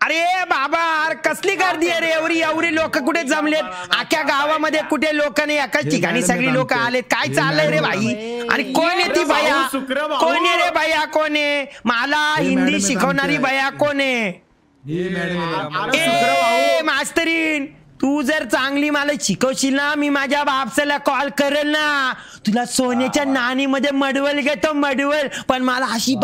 अरे बाबा, अरे कसली गर्दी आहे रे, एवढी लोक कुठे जमलेत? अख्ख्या गावामध्ये कुठे लोक नाही, एकाच ठिकाणी सगळी लोक आलेत. काय चाललंय रे भाई? आणि कोण आहे ती बाया? कोण आहे रे बाया? कोण आहे? मला हिंदी शिकवणारी बाया कोण आहे? मास्तरीन, तू जर चांगली मला शिकवशील ना, मी माझ्या बापसाला कॉल करेल ना. तुला सोन्याच्या नाणीमध्ये मडवल घेतो, मडवल. पण मला अशी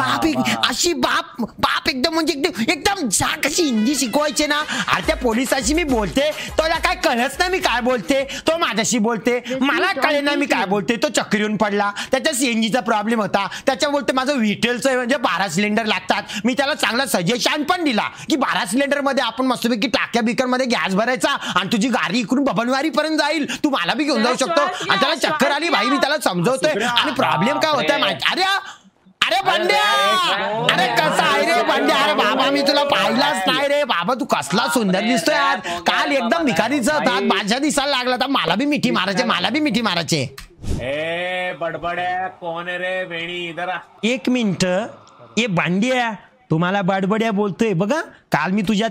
बाप एकदम म्हणजे एकदम कशी हिंदी शिकवायचे ना. अरे त्या पोलिसाशी मी बोलते, तुला काय कळत नाही मी काय बोलते. तो माझ्याशी बोलते, मला कळे ना मी काय बोलते. तो चक्रीहून पडला, त्याच्या सीएनजीचा प्रॉब्लेम होता. त्याच्या बोलते माझं व्हीटेलचं म्हणजे 12 सिलेंडर लागतात. मी त्याला चांगला सजेशन पण दिला की 12 सिलेंडर मध्ये आपण मस्तपैकी टाक्या बिकर मध्ये गॅस भरायचा आणि तुझी गाडी इकडून बबनवारी पर्यंत जाईल. तू मला बी घेऊन जाऊ शकतो. आणि त्याला चक्कर आली भाई, मी त्याला समजवतोय. आणि प्रॉब्लेम काय होतोय माहिती? अरे बंड्या, अरे कसा आहे रे बंड्या? अरे बाबा, मी तुला पाहिलाच नाही रे बाबा. तू कसला सुंदर दिसतोय आज. काल एकदम भिकारीचा होता, आज माझ्या दिसायला लागला. तर मला बी मिठी मारायचे. ए बडबड्या, कोण आहे रे वेणी? इधर एक मिनिट. ये बंड्या, तुम्हाला बडबड्या बोलतोय बघा. काल मी तुझ्या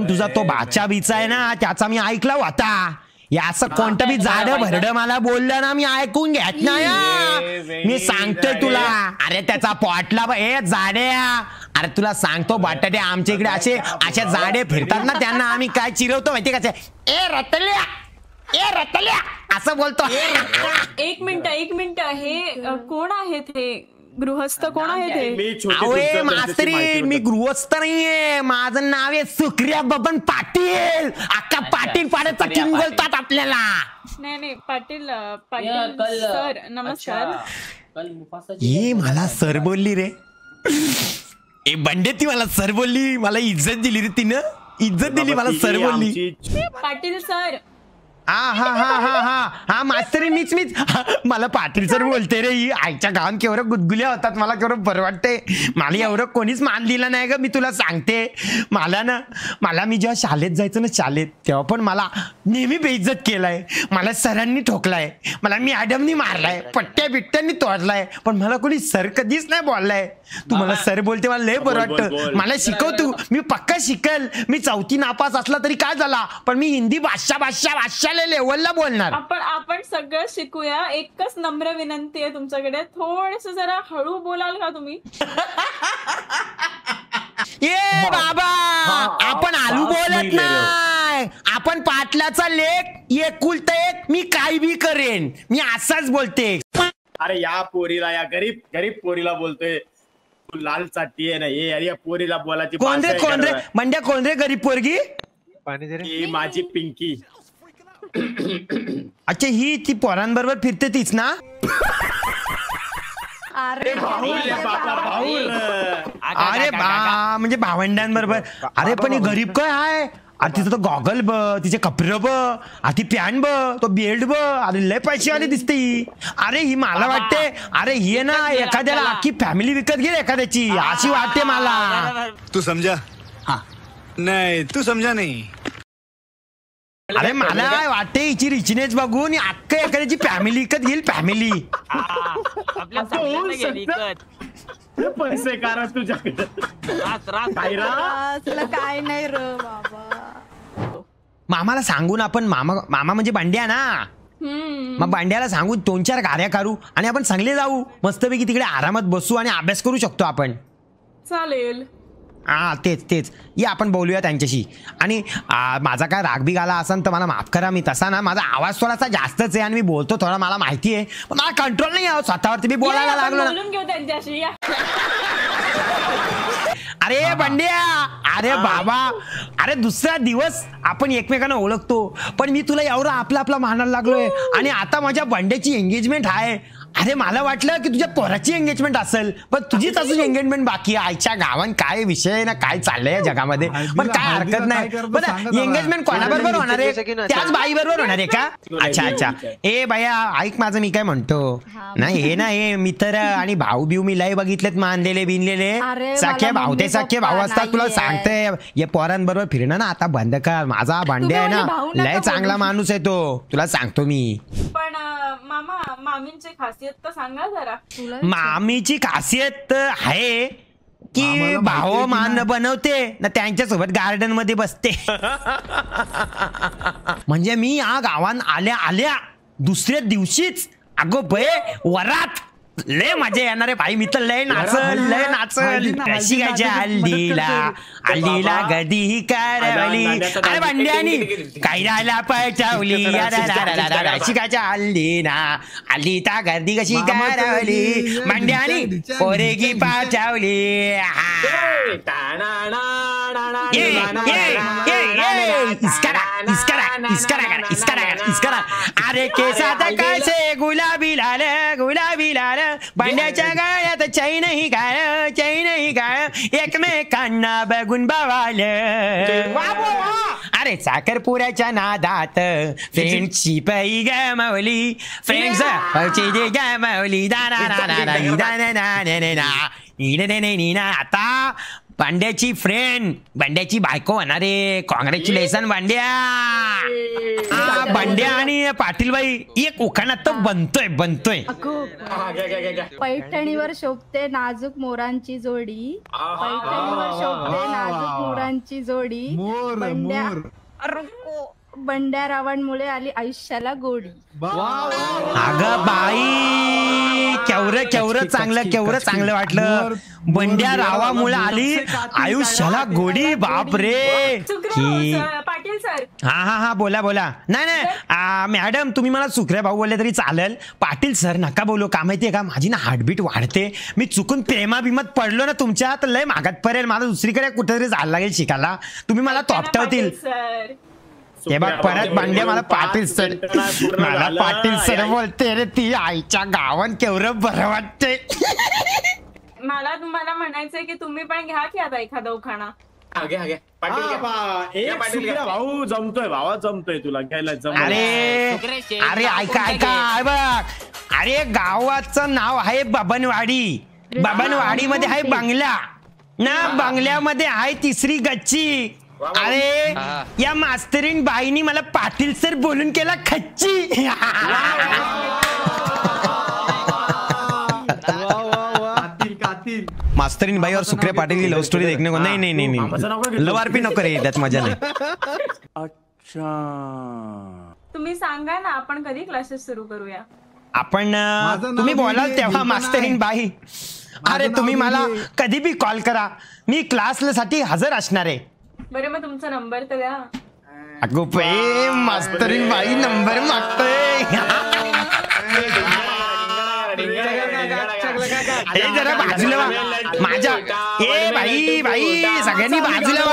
तुझा तो बाचा बिचा आहे ना, त्याचा मी ऐकला होता. या असं कोणतं बी जाडं भरडं मला बोललं ना, मी ऐकून घेत नाही. मी सांगतोय तुला. अरे त्याचा पॉटला जाड्या. अरे तुला सांगतो बटाटे, आमच्या इकडे असे जाडे फिरतात ना, त्यांना आम्ही काय चिरवतो माहिती का? ए रतल्या असं बोलतो. एक मिनिट, हे कोण आहेत? हे गृहस्थ कोण आहे ते? मास्तरी, मी गृहस्थ नाहीये. माझं नाव आहे सुक्रिया बबन पाटील. अक्का पाटील पाड्याचा किंग बोलतात आपल्याला. नाही पाटील सर, नमस्कार. ये मला सर बोलली रे. ए बंडे, ती मला सर बोलली. मला इज्जत दिली रे तिनं. इज्जत दिली मला, सर बोलली. पाटील सर. हा मास्तरी, मीच मला पाटील सर बोलते रे. ही आईच्या गावात केवढं गुदगुल्या होतात. मला केवढं बरं वाटतंय. मला एवढं कोणीच मान दिलं नाही ग. मी तुला सांगते, मला मी जेव्हा शाळेत जायचं ना, तेव्हा पण मला नेहमी बेइज्जत केलाय. मला सरांनी ठोकलाय, मला मॅडमनी मारलाय, पट्ट्या बिट्ट्यांनी तोडलाय. पण मला कोणी सर कधीच नाही बोललाय. तू मला सर बोलते, मला लय बरं वाटतं. मला शिकव तू, मी पक्का शिकल. मी 4थी नापास असला तरी काय झाला, पण मी हिंदी भाषा लेवलला बोलणार. आपण सगळं शिकूया. एकच नम्र विनंती आहे तुमच्याकडे, थोडस जरा हळू बोलाल का तुम्ही? ये बाबा, आपण आलू बोलत नाही. आपण पाटलाचा लेख, एकुलता एक. मी काय बी करेन, मी असाच बोलते. अरे या पोरीला, या गरीब पोरीला बोलतोय तू लाल चाटी आहे ना. या पोरीला बोलायची कोण रे मंड्या? कोण रे गरीब पोरगी? माझी पिंकी. अच्छा, ही ती पोरांबरोबर फिरते तीच ना? अरे म्हणजे भावंडांबरोबर. अरे पण ही गरीब काय आहे? अरे तिचं तो गॉगल ब, तिचे कपडे ब, ती पॅन्ट ब, तो बेल्ट ब. अरे लय पैसे आले दिसते ही. अरे ही मला वाटते, अरे ही ना एखाद्याला अख्खी फॅमिली विकत घेईल एखाद्याची, अशी वाटते मला. तू समजा? नाही, तू समजा नाही. अरे मला वाटते हिची रिचनेस बघून अख्खं एखाद्याची फॅमिली विकत घेईल. फॅमिली पैसे कारण तुझ्याकडे काय नाही र बाबा. मामाला सांगून आपण, मामा म्हणजे बंड्या ना, मग बंड्याला सांगून 2-4 गाड्या करू आणि आपण चांगले जाऊ. मस्तपैकी तिकडे आरामात बसू आणि अभ्यास करू शकतो आपण. चालेल. तेच ये आपण बोलूया त्यांच्याशी. आणि माझा काय राग बी आला असेल तर मला माफ करा. मी तसा ना, माझा आवाज थोडासा जास्तच आहे आणि मी बोलतो थोडा, मला माहिती आहे. पण मला कंट्रोल नाही आहे स्वतःवरती. मी बोलायला लागलो ना. अरे बंड्या, अरे बाबा, अरे दुसरा दिवस आपण एकमेकांना ओळखतो, पण मी तुला एवढं आपला मानायला लागलोय. आणि आता माझ्या बंड्याची एंगेजमेंट आहे. अरे मला वाटलं की तुझ्या पोराची एंगेजमेंट असेल, पण तुझीच अजून एंगेजमेंट बाकी आहे. आईच्या गावात काय विषय ना, काय चाललंय या जगामध्ये. पण काय हरकत नाही. एंगेजमेंट कोणाबरोबर होणार आहे? त्याच बाई बरोबर होणार आहे का? अच्छा. ए बाया, ऐक माझं, मी काय म्हणतो ना, हे ना हे मित्र आणि भाऊ बिऊ मी लय बघितलेत, मानलेले बिनलेले. सख्या भाऊ असतात. तुला सांगते, या पोरांबरोबर फिरणं ना आता बंद कर. माझा भांड्या आहे ना, लय चांगला माणूस आहे तो, तुला सांगतो मी. पण मामा, मामींची खासियत तर सांगा जरा. मामीची खासियत आहे की भाव मान बनवते ना त्यांच्यासोबत गार्डन मध्ये बसते. म्हणजे मी या गावात आल्या आल्या दुसऱ्या दिवशीच अगो बे वरात लय मजा येणार आहे भाई. मी तर लय नाचल रसिकाच्या हल्दीला गदी करवली अरे बंड्यानी काही राहिला पटवली रसिकाच्या हल्दीता गर्दी कशी करवली बंड्यानी पोरेगी पाठवली. इस्करा अरे केसात कसे गुलाबी लाल बंड्याच्या गळ्यात चैनही गाळ एकमेकांना बघून बवाल. अरे साखरपुऱ्याच्या नादात फ्रेंडशिप गमावली फ्रेंड्स गमावली आता बंड्याची फ्रेंड बंड्याची बायको होणार आहे. कॉंग्रॅच्युलेशन बंड्या. बंड्या आणि पाटीलबाई एक उखाणात तर बनतोय. पैठणीवर शोभते नाजूक मोरांची जोडी पैठणीवर शोभते नाजूक मोरांची जोडी बंड्या रावणमुळे आली आयुष्याला गोडी. अगं बाई केवढं चांगलं वाटलं. बंड्या रावामुळे आली आयुष्याला गोडी. बाप रे. पाटील सर. हा बोला. नाही मॅडम तुम्ही मला सुखऱ्या भाऊ बोलले तरी चालेल. पाटील सर नका बोलू. का माहितीये का माझी ना हार्टबीट वाढते. मी चुकून प्रेमाभिमत पडलो ना तुमच्या तर लय मागात पडेल. मला दुसरीकडे कुठेतरी जायला लागेल शिकायला. तुम्ही मला तोपटवतील. ते बघ परत बंड्या मला पाटील सर बोलते रे. ती आईच्या गावात केवढं बरं वाटते. मला तुम्हाला म्हणायचंय की तुम्ही पण घ्या की आता एखादा उखाणा. भाऊ जमतोय तुला घ्यायला. अरे ऐका बघ. अरे गावाचं नाव आहे बबनवाडी मध्ये आहे बंगला ना. बंगल्यामध्ये आहे तिसरी गच्ची. अरे या मास्तरीन बाईनी मला पाटील सर बोलून केला खच्ची. मास्तरीन भाई और सुखरे पाटिल की लव स्टोरी देखने को नहीं लव आरपी नको रे. त्यात मजा नाही. अच्छा तुम्ही सांगा ना आपण कधी क्लासेस सुरू करूया. आपण तुम्ही बोलाल तेव्हा मास्तरीन बाई. अरे तुम्ही मला कधी बी कॉल करा. मी क्लाससाठी हजर असणार आहे. बरं मग तुमचा नंबर तर द्या. अगो पे मास्तरीन बाई नंबर मागतोय. जरा बाजूला माझ्या बाई सगळ्यांनी बाजूला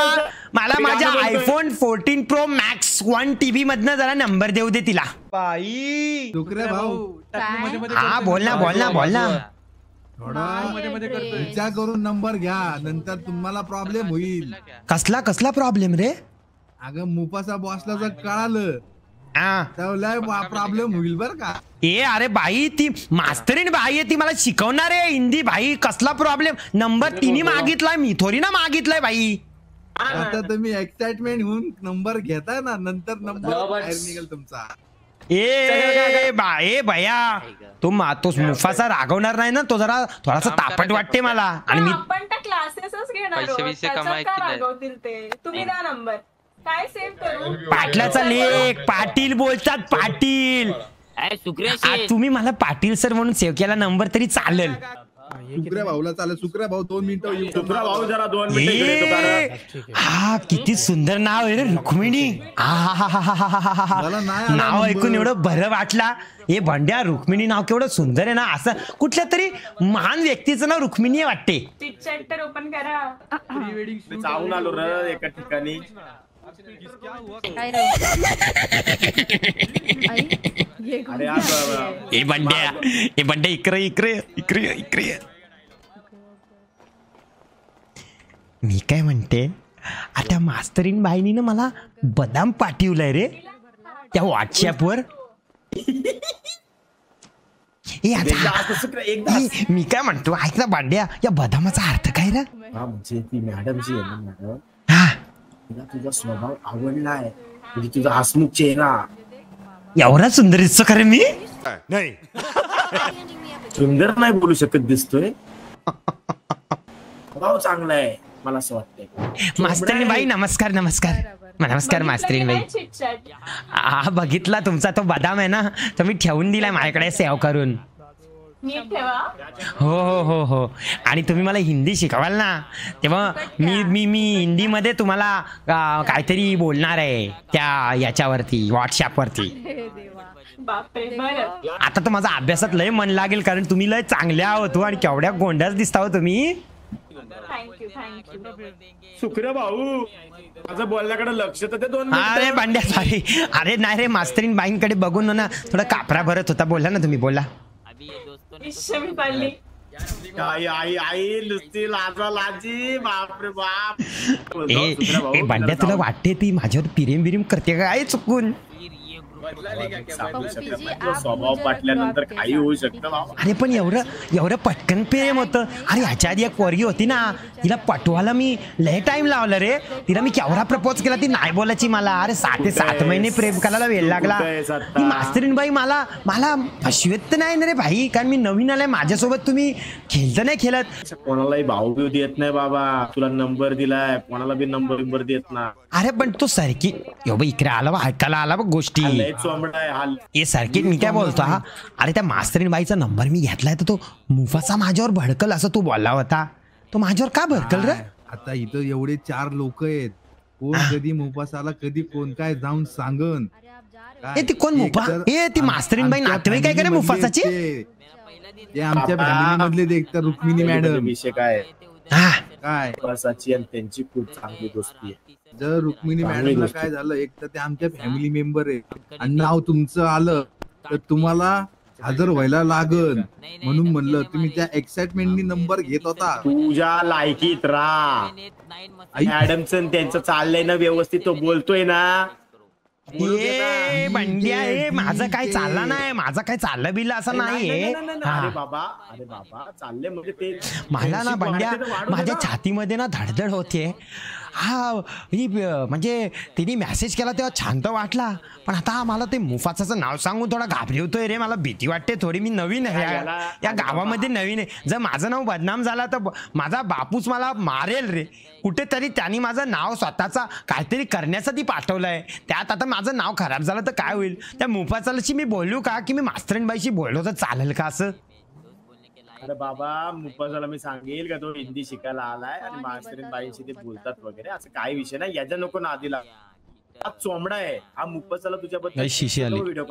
मला माझ्या आयफोन 14 Pro Max 1 TB मधनं जरा नंबर देऊ दे तिला. बाई हा बोल ना. थोडा विचार करून नंबर घ्या नंतर तुम्हाला प्रॉब्लेम होईल. कसला प्रॉब्लेम रे. अगं मुपासा बॉसला जर कळालं तर प्रॉब्लेम होईल बर का. अरे बाई ती मास्तरीन बाई आहे ती मला शिकवणार आहे हिंदी. भाई कसला प्रॉब्लेम. नंबर तिने मागितलाय मी थोडी ना मागितलाय बाई. आता तुम्ही एक्साइटमेंट होऊन नंबर घेताय ना नंतर नंबर बाहेर निघेल तुमचा. भैया तो मुफासा रागवणार नाही ना. तो जरा थोडासा तापट वाटते मला. आणि मी आपण तर क्लासेसच घेणार. तुम्ही द्या नंबर काय सेव्ह करू. पाटलाचा लेख पाटील बोलतात पाटील. तुम्ही मला पाटील सर म्हणून सेव्ह केला नंबर तरी चालेल. सुखऱ्या भाऊला चालेल. सुखऱ्या भाऊ 2 मिनिटं. सुखरा भाऊ जरा 2 मिनिटं. हा किती सुंदर नाव आहे रे रुक्मिणी. नाव ऐकून एवढं बरं वाटला. हे बंड्या रुक्मिणी नाव केवढं सुंदर आहे ना. असं कुठल्या तरी महान व्यक्तीचं नाव रुक्मिणी वाटते. चॅप्टर ओपन करा. जाऊन आलो रे एका ठिकाणी. बंड्या इकडे. मी काय म्हणते आता मास्तरीन बाईनी ना मला बदाम पाठवलाय रे त्या व्हॉट्सअपवर. मी काय म्हणतो ऐक ना बंड्या या बदामाचा अर्थ काय रे. म्हणजे ती मॅडमची तुझा स्वभाव आवडलाय. म्हणजे तुझा हसमुख चेहरा एवढा सुंदर दिसतो खरं मी. सुंदर नाही बोलू शकत दिसतोय. स्वभाव चांगला आहे मला असं वाटतंय. मास्तरीन बाई नमस्कार नमस्कार नमस्कार मास्तरीन बाई. चिटचॅट हा बघितला तुमचा तो बदाम आहे ना तो मी ठेवून दिलाय माझ्याकडे सेव करून. नीट ठेवा. हो हो हो हो आणि तुम्ही मला हिंदी शिकवाल ना तेव्हा मी हिंदीमध्ये तुम्हाला काहीतरी बोलणार आहे त्या याच्यावरती व्हॉट्सअपवरती. बापरे बरं. आता तर माझा अभ्यासात लय मन लागेल कारण तुम्ही लय चांगल्या आहोत आणि केवढ्या गोंड्याच दिसता हो तुम्ही. Thank you thank you. सुखरे भाऊ माझं बोलण्याकडे लक्ष तर ते 2 मिनिटं. अरे भांड्या सॉरी अरे नाही रे मास्तरीन बाईंकडे बघून ना थोडा कापरा भरत होता. बोला ना तुम्ही बोला. मी पाळली. आई आई आई नुसती लाजा लाजी बापरे बाप. ए भांड्या तुला वाटते ती माझ्यावर पिरेम बिरेम करते काय चुकून. स्वभाव पाटल्यानंतर काही होऊ शकतं बाबा. अरे पण एवढं पटकन प्रेम होतं. अरे ह्याच्या आधी एक पोरगी होती ना तिला पटवायला मी लय टाइम लावला रे. तिला मी केवढा प्रपोज केला ती नाही बोलायची मला. अरे 7 ते 7 महिने प्रेम करायला वेळ लागला. ती मास्तरीन बाई मला फसवेत नाही ना रे भाई कारण मी नवीन आलाय माझ्यासोबत तुम्ही खेळत नाही खेळत. कोणालाही भाऊ बिव देत नाही बाबा. तुला नंबर दिलाय कोणाला बी नंबर देत ना. अरे पण तो सारखी इकडे आला बा ऐकायला आला बघ गोष्टी. हे सर्किट मी काय बोलतो हा. अरे त्या मास्तरीन बाईचा नंबर मी घेतलाय तर तो मुफासा माझ्यावर भडकल असं तू बोलला होता. तो माझ्यावर का भडकल रे. आता इथं एवढे 4 लोक आहेत. कोण कधी मुफासाला कधी कोण काय जाऊन सांगन. ए ती कोण मुफा ए ती मास्तरीन बाई नातेवाईक काय करे मुफासाची. ते आमच्या फॅमिली मधले देखतात रुक्मिणी मॅडम. विषय काय काय मुफासाची आणि त्यांची खूप चांगली दोस्ती आहे. जर रुक्मिणी मॅडमला काय झालं एक तर ते आमच्या फॅमिली मेंबर आहे आणि नाव तुमचं आलं तर तुम्हाला हजर व्हायला लागल म्हणून म्हणलं. तुम्ही त्या एक्साइटमेंटनी नंबर घेत होता. तुझ्या लायकीत राहा. मॅडमचं त्यांचं चाललंय ना व्यवस्थित तो बोलतोय ना. ए बंड्या ए माझं काय चाललं नाही. माझं काय चाललं बिल असं नाहीये. अरे बाबा चाललंय म्हणजे ते मला ना बंड्या माझ्या छातीमध्ये ना धडधड होते. हा म्हणजे तिने मेसेज केला तेव्हा छान तर वाटला पण आता मला ते मुफासाचं नाव सांगून थोडा घाबरवतोय रे. मला भीती वाटते थोडी. मी नवीन आहे या गावामध्ये नवीन आहे. जर माझं नाव बदनाम झाला तर माझा बापूच मला मारेल रे. कुठेतरी त्यांनी माझं नाव स्वतःचा काहीतरी करण्यासाठी पाठवलंय. त्यात आता माझं नाव खराब झालं तर काय होईल. त्या मुफासालाशी मी बोलू का की मी मास्तरीनबाईशी बोललो तर चालेल का असं. अरे बाबा मुफासाला मी सांगेल का तो हिंदी शिकायला आलाय आणि मास्तरीन बाईंशी ते बोलतात वगैरे असं काही विषय नाही. याच्या नको नादीला. हा चोमडा आहे हा मुफासाला तुझ्याबद्दल व्हिडिओ